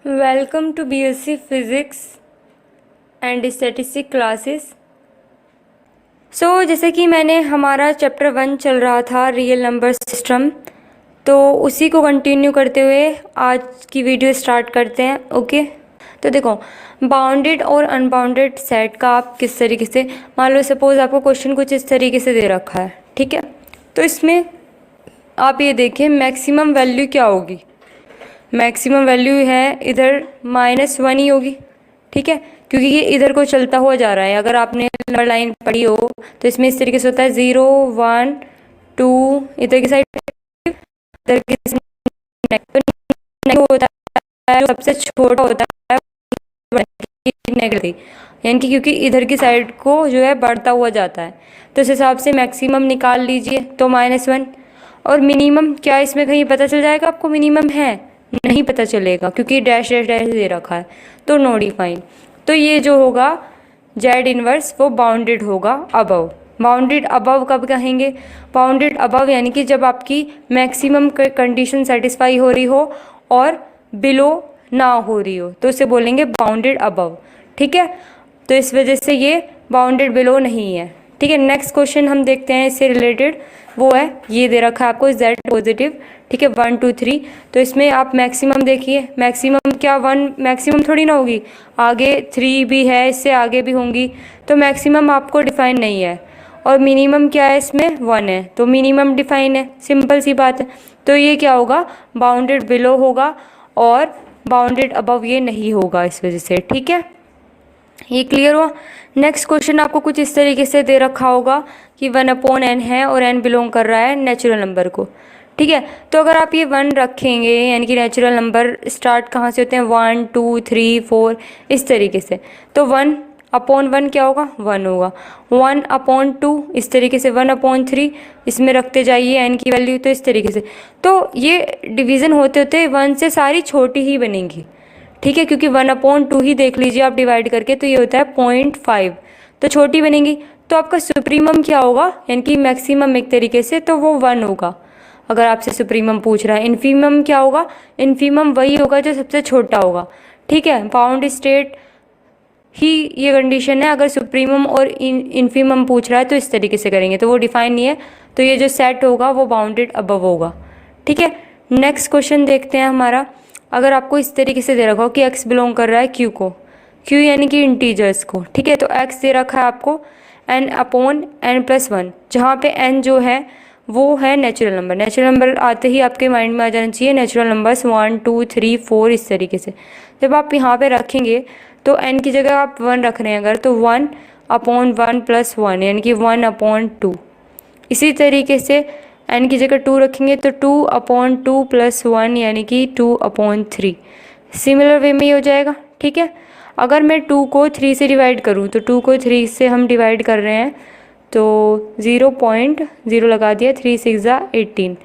Welcome to BSc physics and statistics classes. जैसे कि मैंने हमारा चैप्टर 1 चल रहा था रियल नंबर सिस्टम, तो उसी को कंटिन्यू करते हुए आज की वीडियो स्टार्ट करते हैं। ओके, तो देखो, बाउंडेड और अनबाउंडेड सेट का आप किस तरीके से, मान लो सपोज आपको क्वेश्चन कुछ इस तरीके से दे रखा है, ठीक है। तो इसमें आप ये देखिए मैक्सिमम वैल्यू क्या होगी। मैक्सिमम वैल्यू है इधर -1 ही होगी, ठीक है, क्योंकि ये इधर को चलता हुआ जा रहा है। अगर आपने नंबर लाइन पढ़ी हो तो इसमें इस तरीके से होता है 0 1 2, इधर की साइड इधर की नेगेटिव होता है, जो सबसे छोटा होता है नेगेटिव, यानी कि क्योंकि इधर की साइड को जो है बढ़ता हुआ जाता है, तो इस हिसाब से मैक्सिमम निकाल लीजिए। तो -1 और मिनिमम क्या इसमें कहीं पता चल जाएगा आपको मिनिमम है? नहीं पता चलेगा, क्योंकि डैश डैश डैश दे रखा है, तो नो डिफाइन। तो ये जो होगा जेड इनवर्स वो बाउंडेड होगा अबव। बाउंडेड अबव कब कहेंगे? बाउंडेड अबव यानी कि जब आपकी मैक्सिमम कंडीशन सेटिस्फाई हो रही हो और बिलो ना हो रही हो, तो उसे बोलेंगे बाउंडेड अबव, ठीक है। तो इस वजह से ये बाउंडेड बिलो नहीं है, ठीक है। नेक्स्ट क्वेश्चन हम देखते हैं इससे रिलेटेड, वो है ये दे रखा है आपको z पॉजिटिव, ठीक है, 1 2 3। तो इसमें आप मैक्सिमम देखिए, मैक्सिमम क्या 1 मैक्सिमम थोड़ी ना होगी, आगे 3 भी है, इससे आगे भी होंगी, तो मैक्सिमम आपको डिफाइन नहीं है। और मिनिमम क्या है इसमें 1 है, तो मिनिमम डिफाइन है, सिंपल सी बात है। तो ये क्या होगा, बाउंडेड बिलो होगा और बाउंडेड अबव ये नहीं होगा इस वजह से, ठीक है। ये क्लियर हुआ। नेक्स्ट क्वेश्चन आपको कुछ इस तरीके से दे रखा होगा कि 1/n है और n बिलोंग कर रहा है नेचुरल नंबर को, ठीक है। तो अगर आप ये 1 रखेंगे, यानी कि नेचुरल नंबर स्टार्ट कहाँ से होते हैं 1 2 3 4 इस तरीके से, तो 1/1 क्या होगा 1 होगा। 1/2 इस तरीके से, 1/3 इसमें रखते जाइए n की वैल्यू, तो इस तरीके से। तो ये डिवीज़न होते होते 1 से सारी छोटी ही बनेंगी, ठीक है, क्योंकि 1/2 ही देख लीजिए आप डिवाइड करके, तो ये होता है 0.5, तो छोटी बनेगी। तो आपका सुप्रीमम क्या होगा, यानी कि मैक्सिमम एक तरीके से, तो वो 1 होगा अगर आपसे सुप्रीमम पूछ रहा है। इन्फीमम क्या होगा, इन्फीमम वही होगा जो सबसे छोटा होगा, ठीक है। बाउंड स्टेट ही ये कंडीशन है, अगर सुप्रीमम और इन्फीमम पूछ रहा है तो इस तरीके से करेंगे, तो वो डिफाइन नहीं है, तो ये जो सेट होगा वो बाउंडेड अबव होगा, ठीक है। नेक्स्ट क्वेश्चन देखते हैं हमारा। अगर आपको इस तरीके से दे रखा हो कि x बिलोंग कर रहा है q को, q यानी कि इंटीजर्स को, ठीक है, तो x दे रखा है आपको n/n+1, जहाँ पे n जो है वो है नेचुरल नंबर। नेचुरल नंबर आते ही आपके माइंड में आ जाना चाहिए नेचुरल नंबर्स 1 2 3 4 इस तरीके से। जब आप यहाँ पे रखेंगे तो n की जगह आप 1 रख रहे हैं अगर, तो 1/1+1 यानी कि 1/2। इसी तरीके से n की जगह 2 रखेंगे तो 2/2+1 यानी कि 2/3। सिमिलर वे में ही हो जाएगा, ठीक है। अगर मैं 2 को 3 से डिवाइड करूँ, तो 2 को 3 से हम डिवाइड कर रहे हैं, तो 0.0 लगा दिया, 3 6 18,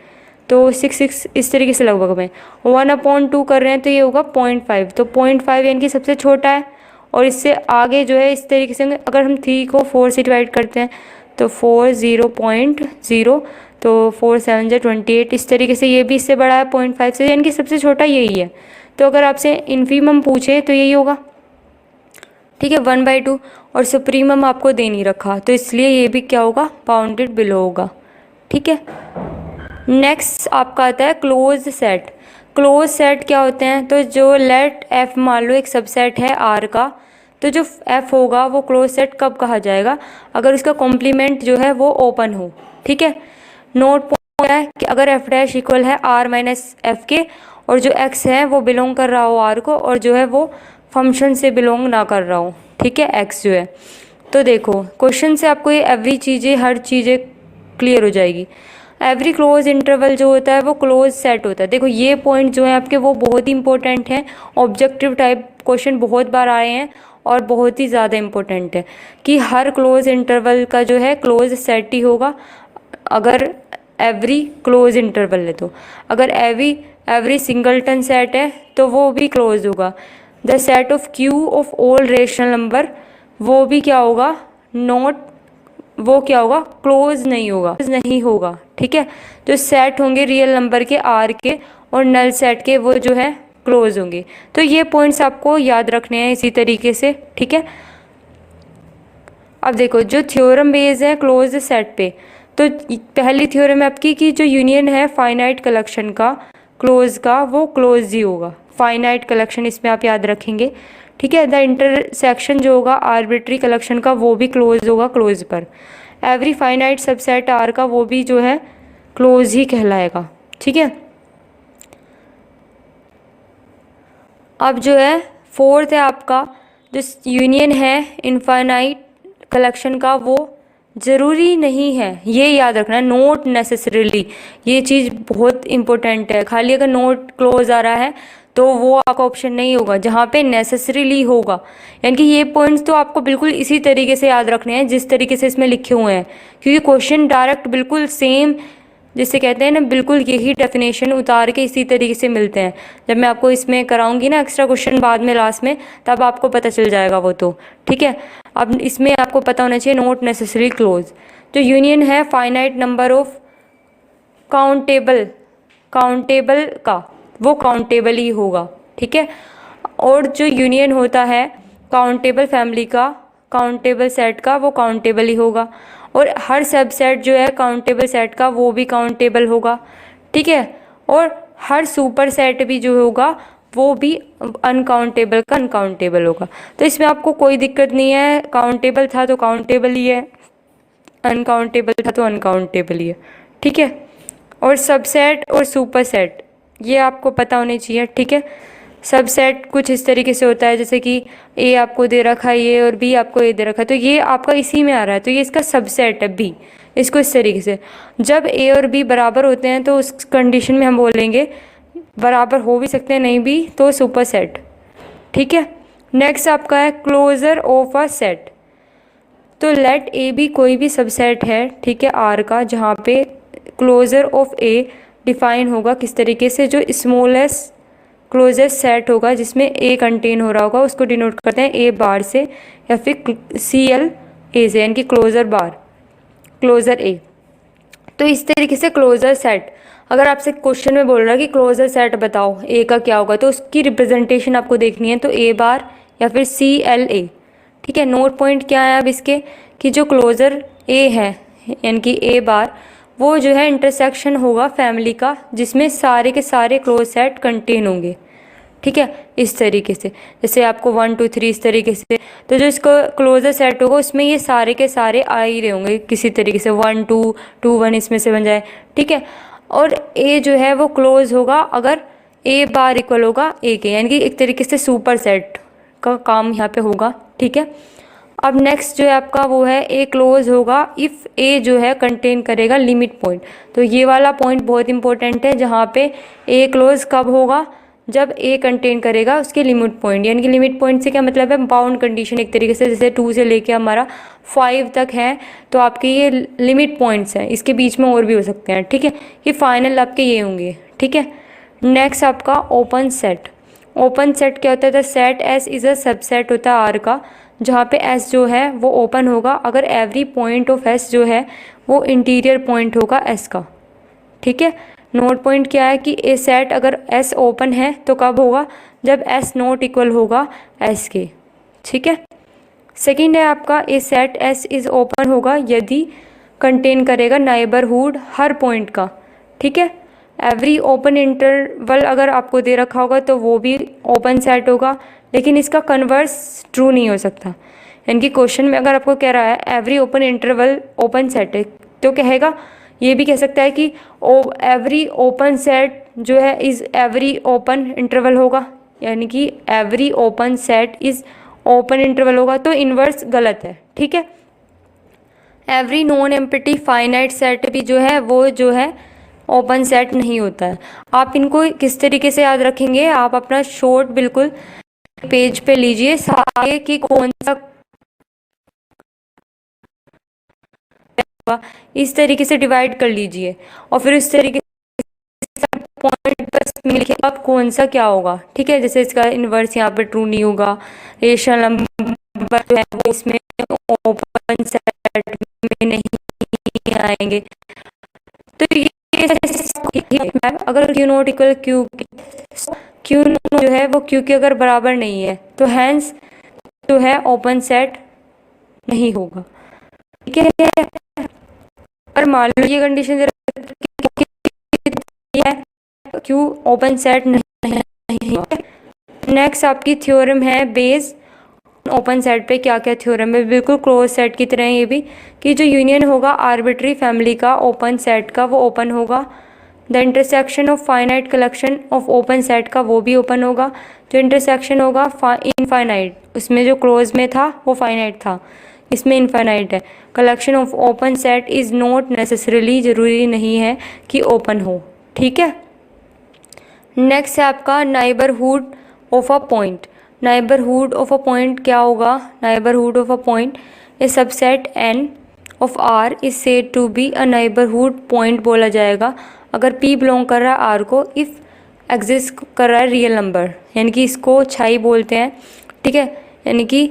तो 6 इस तरीके से लगभग में 1/2 कर रहे हैं, तो ये होगा 0.5, तो 0.5 यानी कि सबसे छोटा है। और इससे आगे जो है इस तरीके से, अगर हम 3 को 4 से डिवाइड करते हैं तो 4 0.0, तो 4 7 28, इस तरीके से ये भी इससे बड़ा है 0.5 से, यानी कि सबसे छोटा यही है। तो अगर आपसे इन्फीमम पूछे तो यही होगा, ठीक है, 1/2, और सुप्रीमम आपको दे नहीं रखा, तो इसलिए ये भी क्या होगा, बाउंडेड बिलो होगा, ठीक है। नेक्स्ट आपका आता है क्लोज सेट। क्लोज सेट क्या होते हैं, तो जो लेट f मान लो एक सबसेट है R का, तो जो f होगा वो क्लोज सेट कब कहा जाएगा, अगर उसका कॉम्प्लीमेंट जो है वो ओपन हो, ठीक है। नोट पॉइंट है कि अगर f' इक्वल है r - f के, और जो x है वो बिलोंग कर रहा हो r को, और जो है वो फंक्शन से बिलोंग ना कर रहा हो, ठीक है, x जो है। तो देखो क्वेश्चन से आपको ये एवरी चीज़ें हर चीज़ें क्लियर हो जाएगी। एवरी क्लोज इंटरवल जो होता है वो क्लोज सेट होता है। देखो ये पॉइंट जो है आपके वो बहुत ही इंपॉर्टेंट हैं, ऑब्जेक्टिव टाइप क्वेश्चन बहुत बार आए हैं और बहुत ही ज़्यादा इंपॉर्टेंट है कि हर क्लोज इंटरवल का जो है क्लोज सेट ही होगा अगर एवरी क्लोज इंटरवल है। तो अगर एवरी सिंगलटन सेट है तो वो भी क्लोज होगा। The set of Q of all rational number, वो भी क्या होगा, नॉट, वो क्या होगा, क्लोज नहीं होगा, ठीक है। जो सेट होंगे रियल नंबर के आर के और नल सेट के, वो जो है क्लोज होंगे। तो ये पॉइंट्स आपको याद रखने हैं इसी तरीके से, ठीक है। अब देखो जो थ्योरम बेस्ड है क्लोज सेट पे, तो पहली थ्योरम आपकी कि जो यूनियन है फाइनाइट कलेक्शन का क्लोज का, वो क्लोज ही होगा। फाइनाइट कलेक्शन इसमें आप याद रखेंगे, ठीक है। द इंटरसेक्शन जो होगा आर्बिट्री कलेक्शन का, वो भी क्लोज होगा क्लोज पर। एवरी फाइनाइट सबसेट आर का, वो भी जो है क्लोज ही कहलाएगा, ठीक है। अब जो है फोर्थ है आपका, जो यूनियन है इनफाइनाइट कलेक्शन का, वो ज़रूरी नहीं है, ये याद रखना है, नोट नेसेसरीली। ये चीज़ बहुत इंपॉर्टेंट है। खाली अगर नोट क्लोज आ रहा है तो वो आपका ऑप्शन नहीं होगा, जहाँ पे नेसेसरीली होगा। यानी कि ये पॉइंट्स तो आपको बिल्कुल इसी तरीके से याद रखने हैं जिस तरीके से इसमें लिखे हुए हैं, क्योंकि क्वेश्चन डायरेक्ट बिल्कुल सेम, जिसे कहते हैं ना, बिल्कुल यही डेफिनेशन उतार के इसी तरीके से मिलते हैं। जब मैं आपको इसमें कराऊंगी ना एक्स्ट्रा क्वेश्चन बाद में लास्ट में, तब आपको पता चल जाएगा वो तो, ठीक है। अब इसमें आपको पता होना चाहिए नोट नेसेसरी क्लोज। जो यूनियन है फाइनाइट नंबर ऑफ काउंटेबल का, वो काउंटेबल ही होगा, ठीक है। और जो यूनियन होता है काउंटेबल फैमिली का, काउंटेबल सेट का, वो काउंटेबल ही होगा। और हर सबसेट जो है काउंटेबल सेट का, वो भी काउंटेबल होगा, ठीक है। और हर सुपर सेट भी जो होगा वो भी अनकाउंटेबल का अनकाउंटेबल होगा। तो इसमें आपको कोई दिक्कत नहीं है, काउंटेबल था तो काउंटेबल ही है, अनकाउंटेबल था तो अनकाउंटेबल ही है, ठीक है। और सबसेट और सुपर सेट ये आपको पता होने चाहिए, ठीक है। सबसेट कुछ इस तरीके से होता है, जैसे कि ए आपको दे रखा है ये और बी आपको ए दे रखा है, तो ये आपका इसी में आ रहा है, तो ये इसका सबसेट है बी। इसको इस तरीके से, जब ए और बी बराबर होते हैं तो उस कंडीशन में हम बोलेंगे, बराबर हो भी सकते हैं नहीं भी, तो सुपर सेट, ठीक है। नेक्स्ट आपका है क्लोजर ऑफ अ सेट। तो लेट ए भी कोई भी सबसेट है, ठीक है, आर का, जहाँ पे क्लोजर ऑफ ए डिफाइन होगा किस तरीके से, जो स्मॉलेस्ट क्लोजेस्ट सेट होगा जिसमें ए कंटेन हो रहा होगा, उसको डिनोट करते हैं ए बार से या फिर सी एल ए से, यानी कि क्लोजर बार, क्लोजर ए। तो इस तरीके से क्लोजर सेट, अगर आपसे क्वेश्चन में बोल रहा है कि क्लोजर सेट बताओ ए का क्या होगा, तो उसकी रिप्रेजेंटेशन आपको देखनी है, तो ए बार या फिर सी एल ए, ठीक है। नोट पॉइंट क्या है अब इसके, कि जो क्लोजर ए है यानी कि ए बार, वो जो है इंटरसेक्शन होगा फैमिली का, जिसमें सारे के सारे क्लोज सेट कंटेन होंगे, ठीक है। इस तरीके से, जैसे आपको 1 2 3 इस तरीके से, तो जो इसको क्लोजर सेट होगा उसमें ये सारे के सारे आ ही रहे होंगे किसी तरीके से, 1 2 2 1 इसमें से बन जाए, ठीक है। और ए जो है वो क्लोज होगा अगर ए बार इक्वल होगा ए के, यानी कि एक तरीके से सुपर सेट का काम यहाँ पे होगा, ठीक है। अब नेक्स्ट जो है आपका वो है ए क्लोज होगा इफ़ ए जो है कंटेन करेगा लिमिट पॉइंट। तो ये वाला पॉइंट बहुत इंपॉर्टेंट है, जहाँ पे ए क्लोज कब होगा, जब ए कंटेन करेगा उसके लिमिट पॉइंट। यानी कि लिमिट पॉइंट से क्या मतलब है, बाउंड कंडीशन एक तरीके से, जैसे 2 से लेके हमारा 5 तक है, तो आपके ये लिमिट पॉइंट्स हैं, इसके बीच में और भी हो सकते हैं, ठीक है। ये फाइनल आपके ये होंगे, ठीक है। नेक्स्ट आपका ओपन सेट। ओपन सेट क्या होता है, the set S is a subset होता है आर का, जहाँ पे एस जो है वो ओपन होगा अगर एवरी पॉइंट ऑफ एस जो है वो इंटीरियर पॉइंट होगा एस का, ठीक है। नोट पॉइंट क्या है कि ए सेट अगर एस ओपन है तो कब होगा, जब एस नॉट इक्वल होगा एस के, ठीक है। सेकंड है आपका ए सेट एस इज़ ओपन होगा यदि कंटेन करेगा नाइबरहुड हर पॉइंट का, ठीक है। एवरी ओपन इंटरवल अगर आपको दे रखा होगा तो वो भी ओपन सेट होगा, लेकिन इसका कन्वर्स ट्रू नहीं हो सकता। यानी कि क्वेश्चन में अगर आपको कह रहा है every open interval open set है, तो कहेगा, ये भी कह सकता है कि एवरी ओपन सेट जो है इज़ एवरी ओपन इंटरवल होगा, यानी कि every open set is open interval होगा, तो इन्वर्स गलत है, ठीक है। Every non empty finite set भी जो है वो जो है ओपन सेट नहीं होता है। आप इनको किस तरीके से याद रखेंगे, आप अपना शॉर्ट बिल्कुल पेज पे लीजिए सारे कि कौन सा, इस तरीके से डिवाइड कर लीजिए और फिर इस तरीके से पॉइंट बस में लिखिए आप कौन सा क्या होगा, ठीक है। जैसे इसका इन्वर्स यहाँ पे ट्रू नहीं होगा, रेशनल नंबर जो है वो इसमें ओपन सेट में नहीं आएंगे। तो ये अगर क्यू नॉट इक्वल क्यू जो है वो क्यू के अगर बराबर नहीं है तो हैंस जो है ओपन सेट नहीं होगा। ठीक है, और मान लो ये कंडीशन है क्यू ओपन सेट नहीं है। नेक्स्ट आपकी थ्योरम है बेस्ड ओपन सेट पे। क्या क्या थ्योरम है? बिल्कुल क्लोज सेट की तरह ये भी, कि जो यूनियन होगा आर्बिट्री फैमिली का ओपन सेट का वो ओपन होगा। The intersection of finite collection of open set का वो भी ओपन होगा। जो इंटरसेक्शन होगा इनफाइनाइट, उसमें जो क्लोज में था वो फाइनाइट था, इसमें इनफाइनाइट है। Collection of open set is not necessarily, ज़रूरी नहीं है कि ओपन हो। ठीक है, नेक्स्ट है आपका neighbourhood of a point. Neighbourhood of a point क्या होगा? Neighbourhood of a point a subset N of R is said to be a neighbourhood point बोला जाएगा अगर पी बिलोंग कर रहा है आर को, इफ़ एग्जिस्ट कर रहा है रियल नंबर, यानी कि इसको छाई बोलते हैं। ठीक है, यानी कि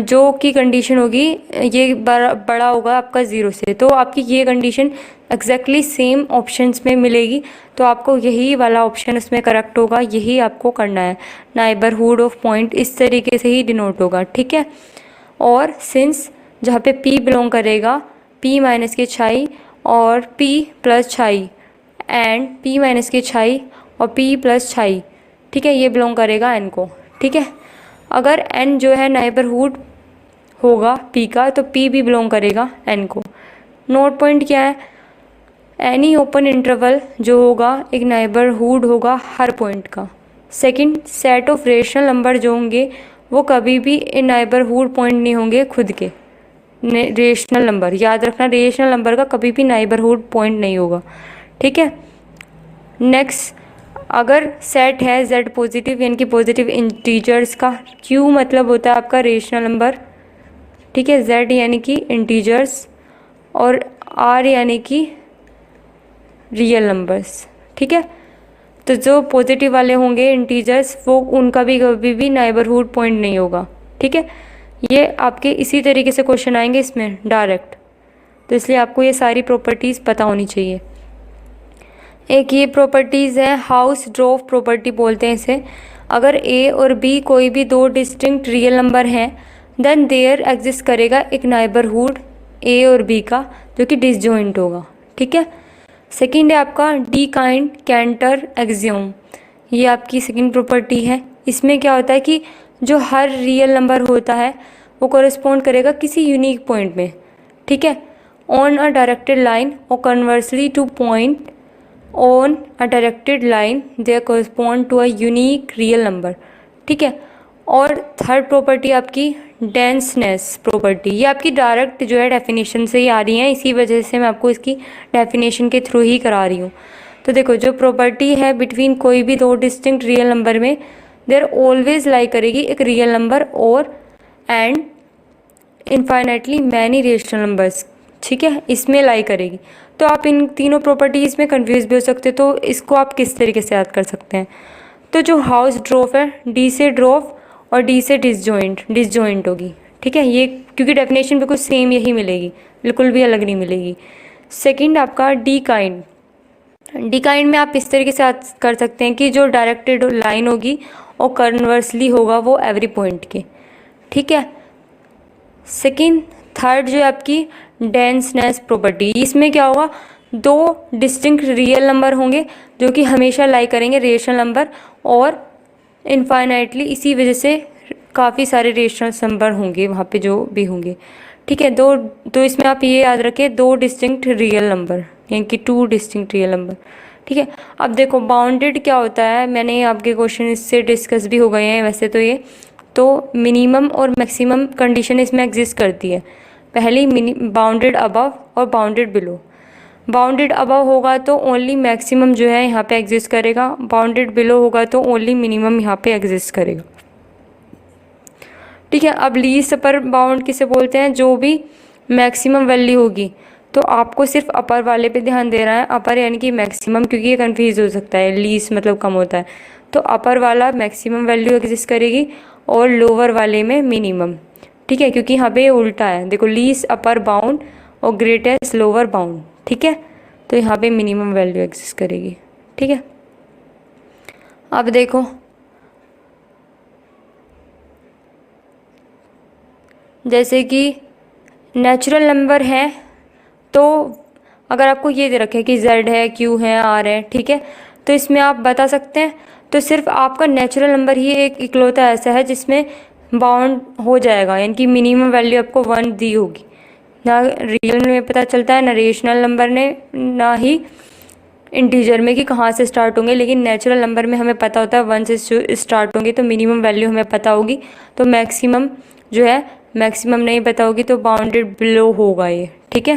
जो की कंडीशन होगी ये बड़ा होगा आपका ज़ीरो से, तो आपकी ये कंडीशन एग्जैक्टली सेम ऑप्शंस में मिलेगी, तो आपको यही वाला ऑप्शन उसमें करेक्ट होगा, यही आपको करना है। नाइबरहुड ऑफ पॉइंट इस तरीके से ही डिनोट होगा। ठीक है, और सिंस जहाँ पे P बिलोंग करेगा P माइनस की छाई और P प्लस छाई एंड P माइनस की छाई और P प्लस छाई, ठीक है, ये बिलोंग करेगा N को। ठीक है, अगर N जो है नाइबरहुड होगा P का तो P भी बिलोंग करेगा N को। नोट पॉइंट क्या है? एनी ओपन इंटरवल जो होगा एक नाइबरहुड होगा हर पॉइंट का। Second, set of rational number जो होंगे वो कभी भी इन नाइबरहुड पॉइंट नहीं होंगे खुद के। रेशनल नंबर याद रखना, रेशनल नंबर का कभी भी नाइबरहुड पॉइंट नहीं होगा। ठीक है, नेक्स्ट, अगर सेट है z पॉजिटिव यानी कि पॉजिटिव इंटीजर्स का, q मतलब होता है आपका रेशनल नंबर, ठीक है, z यानी कि इंटीजर्स और r यानी कि रियल नंबर्स। ठीक है, तो जो पॉजिटिव वाले होंगे इंटीजर्स वो उनका भी कभी भी नाइबरहुड पॉइंट नहीं होगा। ठीक है, ये आपके इसी तरीके से क्वेश्चन आएंगे इसमें डायरेक्ट, तो इसलिए आपको ये सारी प्रॉपर्टीज़ पता होनी चाहिए। एक ये प्रॉपर्टीज़ है हाउस ड्रॉफ प्रॉपर्टी बोलते हैं इसे। अगर a और b कोई भी दो डिस्टिंक्ट रियल नंबर हैं देन देयर एग्जिस्ट करेगा एक नाइबरहुड a और b का जो कि डिसजॉइंट होगा। ठीक है, सेकंड है आपका डी काइंड कैंटर एक्सियोम, ये आपकी सेकंड प्रॉपर्टी है। इसमें क्या होता है कि जो हर रियल नंबर होता है वो कॉरेस्पॉन्ड करेगा किसी यूनिक पॉइंट में। ठीक है, ऑन अ डायरेक्टेड लाइन और conversely to point on a directed line they correspond to a unique real number. ठीक है, और थर्ड प्रॉपर्टी आपकी डेंसनेस प्रॉपर्टी, ये आपकी डायरेक्ट जो है डेफिनेशन से ही आ रही है, इसी वजह से मैं आपको इसकी डेफिनेशन के थ्रू ही करा रही हूँ। तो देखो, जो प्रॉपर्टी है बिटवीन कोई भी दो डिस्टिंक्ट रियल नंबर में देर ऑलवेज लाई करेगी एक रियल नंबर और and infinitely many rational numbers. ठीक है, इसमें लाई करेगी। तो आप इन तीनों प्रॉपर्टीज़ में कंफ्यूज भी हो सकते हो, तो इसको आप किस तरीके से याद कर सकते हैं? तो जो हाउस ड्रॉफ है डी से ड्रॉफ और डी से डिसजॉइंट होगी। ठीक है, ये क्योंकि डेफिनेशन बिल्कुल सेम यही मिलेगी, बिल्कुल भी अलग नहीं मिलेगी। सेकंड आपका डी काइंड में आप इस तरीके से याद कर सकते हैं कि जो डायरेक्टेड लाइन होगी और कन्वर्सली होगा वो एवरी पॉइंट के। ठीक है, सेकंड थर्ड जो है आपकी डेंसनेस प्रॉपर्टी, इसमें क्या होगा, दो डिस्टिंक्ट रियल नंबर होंगे जो कि हमेशा लाई करेंगे रेशनल नंबर और इनफाइनाइटली, इसी वजह से काफ़ी सारे रेशनल नंबर होंगे वहाँ पे जो भी होंगे। ठीक है, दो तो इसमें आप ये याद रखें दो डिस्टिंक्ट रियल नंबर यानी कि टू डिस्टिंक्ट रियल नंबर। ठीक है, अब देखो बाउंडेड क्या होता है, मैंने आपके क्वेश्चन इससे डिस्कस भी हो गए हैं वैसे तो ये, तो मिनिमम और मैक्सिमम कंडीशन इसमें एग्जिस्ट करती है। पहली बाउंडेड अबव और बाउंडेड बिलो। बाउंडेड अबव होगा तो ओनली मैक्सिमम जो है यहाँ पे एग्जिस्ट करेगा, बाउंडेड बिलो होगा तो ओनली मिनिमम यहाँ पे एग्जिस्ट करेगा। ठीक है, अब लीस्ट अपर बाउंड किसे बोलते हैं? जो भी मैक्सिमम वैल्यू होगी, तो आपको सिर्फ अपर वाले पे ध्यान देना है, अपर यानी कि मैक्सिमम, क्योंकि ये कन्फ्यूज हो सकता है, लीस्ट मतलब कम होता है, तो अपर वाला मैक्सिमम वैल्यू एग्जिस्ट करेगी और लोअर वाले में मिनिमम। ठीक है, क्योंकि यहाँ पे उल्टा है, देखो लीस्ट अपर बाउंड और ग्रेटेस्ट लोअर बाउंड। ठीक है, तो यहाँ पे मिनिमम वैल्यू एग्जिस्ट करेगी। ठीक है, अब देखो, जैसे कि नेचुरल नंबर है तो अगर आपको ये दे रखे कि z है, q है, r है, ठीक है, तो इसमें आप बता सकते हैं। तो सिर्फ आपका नेचुरल नंबर ही एक इकलौता ऐसा है जिसमें बाउंड हो जाएगा, यानी कि मिनिमम वैल्यू आपको 1 दी होगी। ना रियल में पता चलता है, ना रेशनल नंबर ने, ना ही इंटीजर में कि कहाँ से स्टार्ट होंगे, लेकिन नेचुरल नंबर में हमें पता होता है 1 से स्टार्ट होंगे, तो मिनिमम वैल्यू हमें पता होगी। तो मैक्सिमम जो है, मैक्सिमम नहीं पता होगी तो बाउंडेड बिलो होगा ये, ठीक है।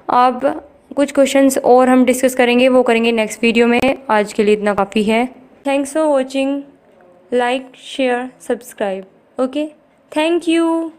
अब कुछ क्वेश्चंस और हम डिस्कस करेंगे, वो करेंगे नेक्स्ट वीडियो में। आज के लिए इतना काफ़ी है। Thanks for watching, like, share, subscribe. Okay, thank you.